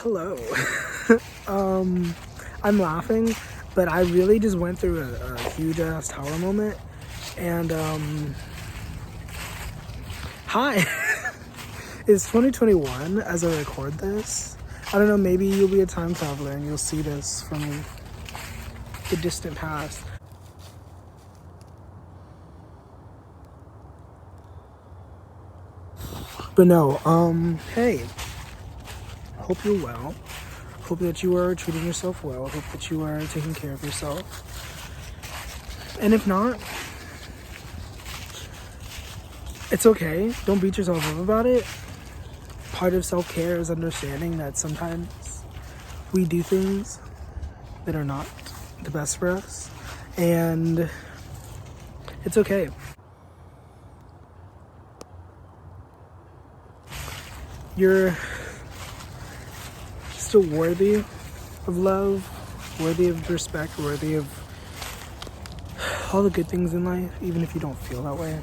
Hello. I'm laughing, but I really just went through a huge ass tower moment. And hi. It's 2021 as I record this. I don't know, maybe you'll be a time traveler and you'll see this from the distant past. But no, hey. Hope you're well. Hope that you are treating yourself well. Hope that you are taking care of yourself. And if not, it's okay. Don't beat yourself up about it. Part of self-care is understanding that sometimes we do things that are not the best for us. And it's okay. You're still worthy of love, worthy of respect, worthy of all the good things in life, even if you don't feel that way.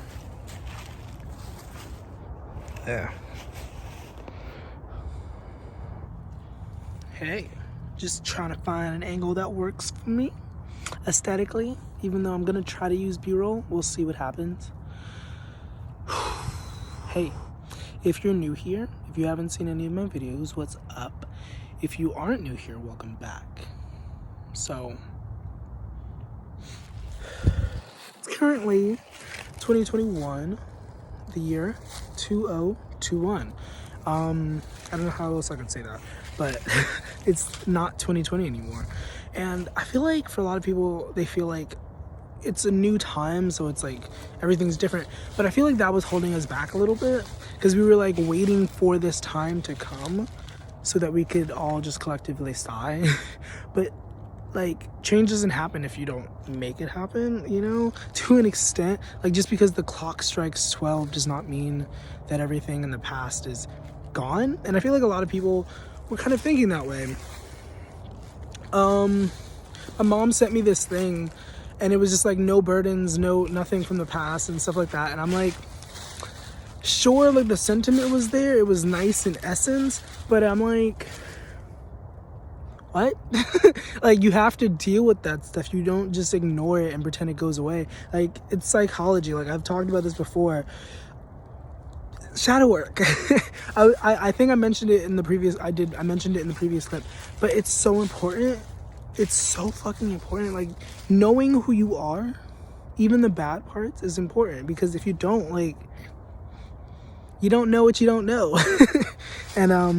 Yeah. Hey, just trying to find an angle that works for me aesthetically, even though I'm gonna try to use B-roll. We'll see what happens. Hey, if you're new here, if you haven't seen any of my videos, what's up? If you aren't new here, welcome back. So, it's currently 2021, the year 2021. I don't know how else I could say that, but it's not 2020 anymore. And I feel like for a lot of people, they feel like it's a new time, so it's like everything's different. But I feel like that was holding us back a little bit because we were like waiting for this time to come so that we could all just collectively sigh. But like change doesn't happen if you don't make it happen, you know, to an extent. Like just because the clock strikes 12 does not mean that everything in the past is gone. And I feel like a lot of people were kind of thinking that way. My mom sent me this thing and it was just like no burdens, nothing from the past and stuff like that. And I'm like, sure, like the sentiment was there, it was nice in essence, but I'm like, what? Like you have to deal with that stuff. You don't just ignore it and pretend it goes away. Like it's psychology. Like I've talked about this before. Shadow work. I think I mentioned it in the previous I mentioned it in the previous clip, but it's so important. It's so fucking important. Like knowing who you are, even the bad parts, is important, because if you don't, like, you don't know what you don't know. And I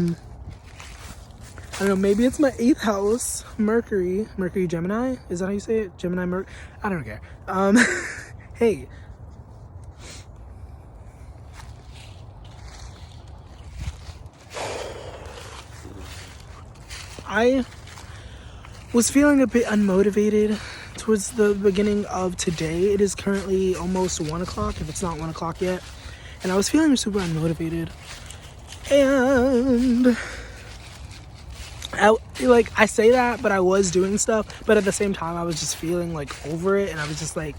don't know, maybe it's my 8th house, Mercury Gemini, is that how you say it? Gemini I don't care. Hey, I was feeling a bit unmotivated towards the beginning of today. It is currently almost 1 o'clock, if it's not 1 o'clock yet. And I was feeling super unmotivated. And I say that, but I was doing stuff. But at the same time, I was just feeling like over it. And I was just like,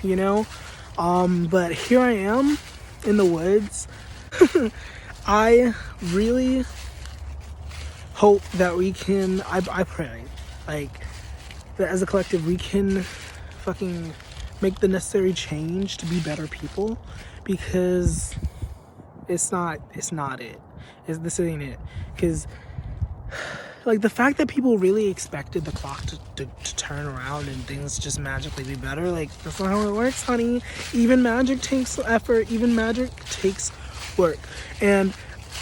you know. But here I am in the woods. I really hope that we can, I pray, like, that as a collective we can fucking make the necessary change to be better people, because this ain't it. Because like the fact that people really expected the clock to turn around and things just magically be better, like that's not how it works, honey. Even magic takes effort, even magic takes work. And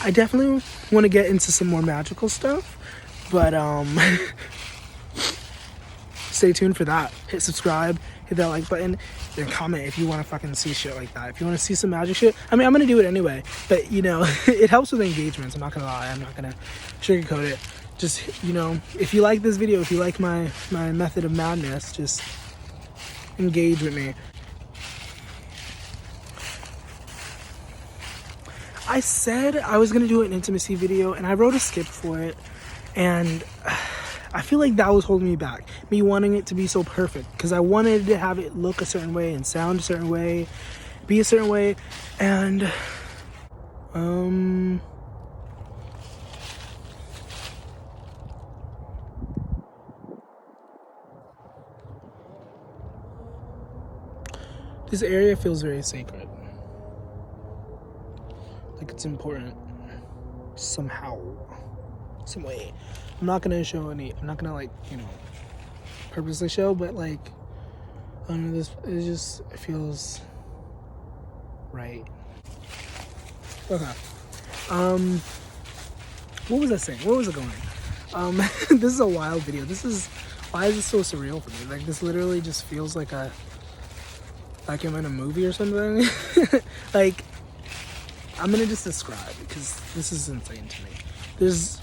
I definitely want to get into some more magical stuff, but stay tuned for that. Hit subscribe, hit that like button, and comment if you want to fucking see shit like that. If you want to see some magic shit, I mean, I'm gonna do it anyway, but you know, it helps with engagements. I'm not gonna lie, I'm not gonna sugarcoat it. Just, you know, if you like this video, if you like my method of madness, just engage with me. I said I was gonna do an intimacy video, and I wrote a script for it, and I feel like that was holding me back. Me wanting it to be so perfect, because I wanted to have it look a certain way and sound a certain way, be a certain way, and This area feels very sacred. Like it's important somehow, some way. I'm not gonna like, you know, purposely show, but like, I don't know, it feels right. Okay. What was I saying? Where was it going? This is a wild video. Why is this so surreal for me? Like, this literally just feels like I'm in a movie or something. Like, I'm gonna just describe, because this is insane to me. There's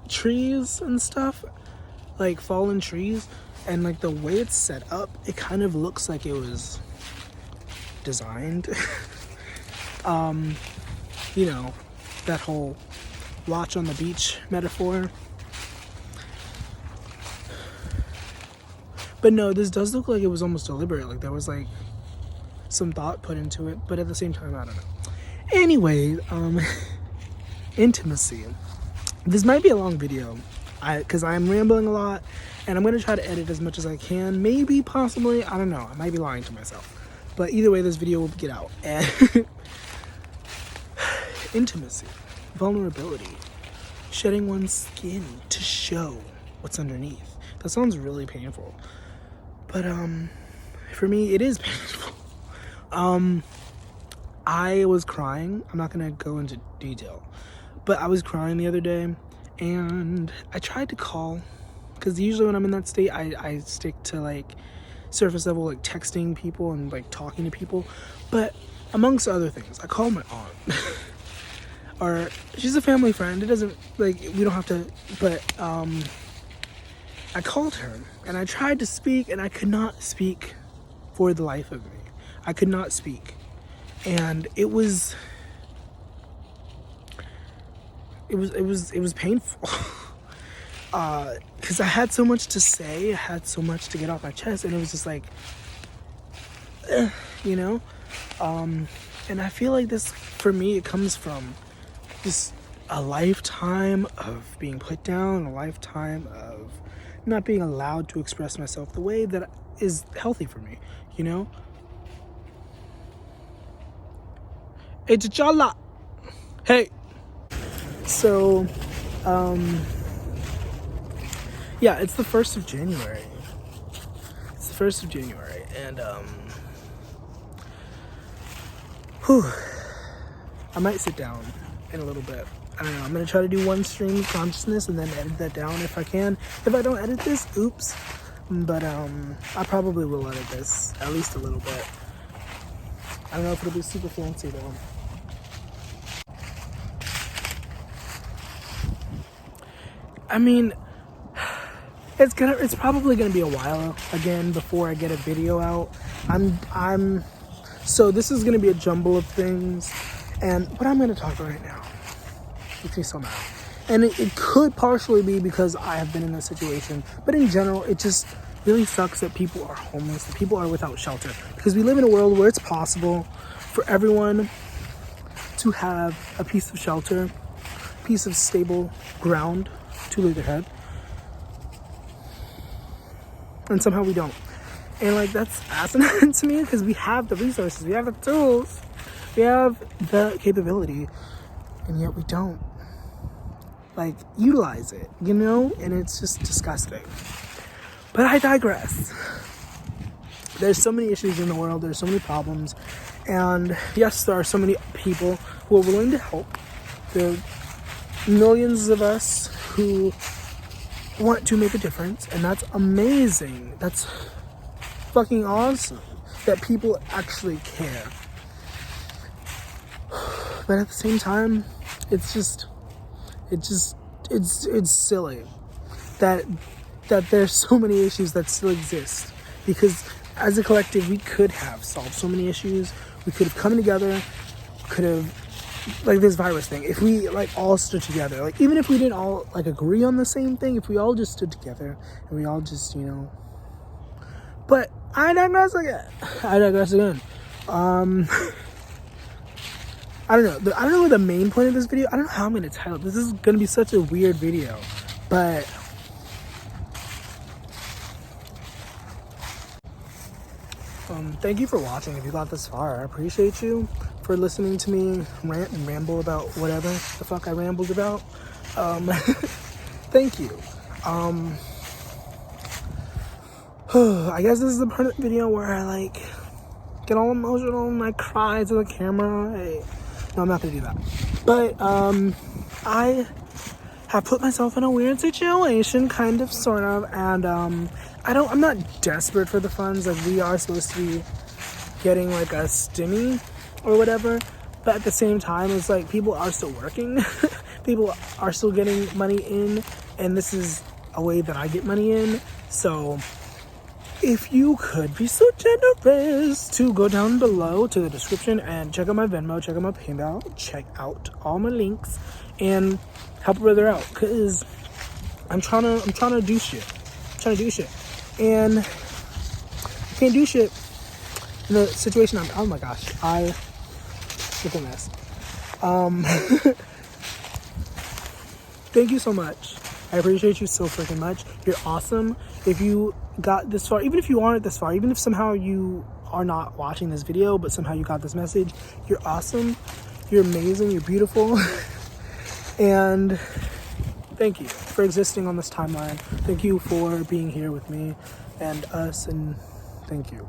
trees and stuff, like fallen trees, and like the way it's set up, it kind of looks like it was designed. You know, that whole watch on the beach metaphor. But no, this does look like it was almost deliberate. Like there was like some thought put into it, but at the same time, I don't know. Anyway, intimacy. This might be a long video, because I'm rambling a lot, and I'm gonna try to edit as much as I can. Maybe, possibly, I don't know. I might be lying to myself. But either way, this video will get out. And intimacy, vulnerability, shedding one's skin to show what's underneath. That sounds really painful, but for me, it is painful. I was crying. I'm not gonna go into detail, but I was crying the other day, and I tried to call, because usually when I'm in that state, I stick to like surface level, like texting people and like talking to people. But amongst other things, I called my aunt. Or she's a family friend. It doesn't, like, we don't have to, but I called her and I tried to speak, and I could not speak for the life of me. I could not speak. And it was painful. Because I had so much to say, I had so much to get off my chest, and it was just like, you know? And I feel like this, for me, it comes from just a lifetime of being put down, a lifetime of not being allowed to express myself the way that is healthy for me, you know? Hey, T'Challa! Hey! So, yeah, it's the 1st of January. It's the 1st of January, and, I might sit down in a little bit. I don't know. I'm gonna try to do one stream of consciousness and then edit that down if I can. If I don't edit this, oops. But I probably will edit this at least a little bit. I don't know if it'll be super fancy though. I mean, it's probably gonna be a while again before I get a video out. So this is gonna be a jumble of things, and what I'm gonna talk about right now makes me so mad. And it could partially be because I have been in this situation, but in general, it just really sucks that people are homeless, that people are without shelter, because we live in a world where it's possible for everyone to have a piece of shelter, a piece of stable ground to lay their head, and somehow we don't. And like, that's asinine to me, because we have the resources, we have the tools, we have the capability, and yet we don't like utilize it, you know? And it's just disgusting. But I digress. There's so many issues in the world, there's so many problems, and yes, there are so many people who are willing to help. There are millions of us who want to make a difference, and that's amazing. That's fucking awesome that people actually care. But at the same time, it's silly that there's so many issues that still exist, because as a collective we could have solved so many issues. We could have come together, could have, like this virus thing, if we like all stood together, like even if we didn't all like agree on the same thing, if we all just stood together and we all just, you know. But I digress again. I don't know what the main point of this video. I don't know how I'm gonna title it. This is gonna be such a weird video, but Thank you for watching. If you got this far, I appreciate you for listening to me rant and ramble about whatever the fuck I rambled about. Thank you. I guess this is the part of the video where I like get all emotional and I cry to the camera. Hey, no, I'm not gonna do that. But I have put myself in a weird situation, kind of, sort of, and I'm not desperate for the funds. Like, we are supposed to be getting like a stimmy or whatever, but at the same time, it's like people are still working. People are still getting money in, and this is a way that I get money in. So if you could be so generous to go down below to the description and check out my Venmo, check out my PayPal, check out all my links, and help a brother out, because I'm trying to do shit. And I can't do shit in the situation oh my gosh, look at this. Thank you so much. I appreciate you so freaking much. You're awesome. If you got this far, even if you aren't this far, even if somehow you are not watching this video, but somehow you got this message, you're awesome. You're amazing. You're beautiful. And thank you for existing on this timeline. Thank you for being here with me and us, and thank you.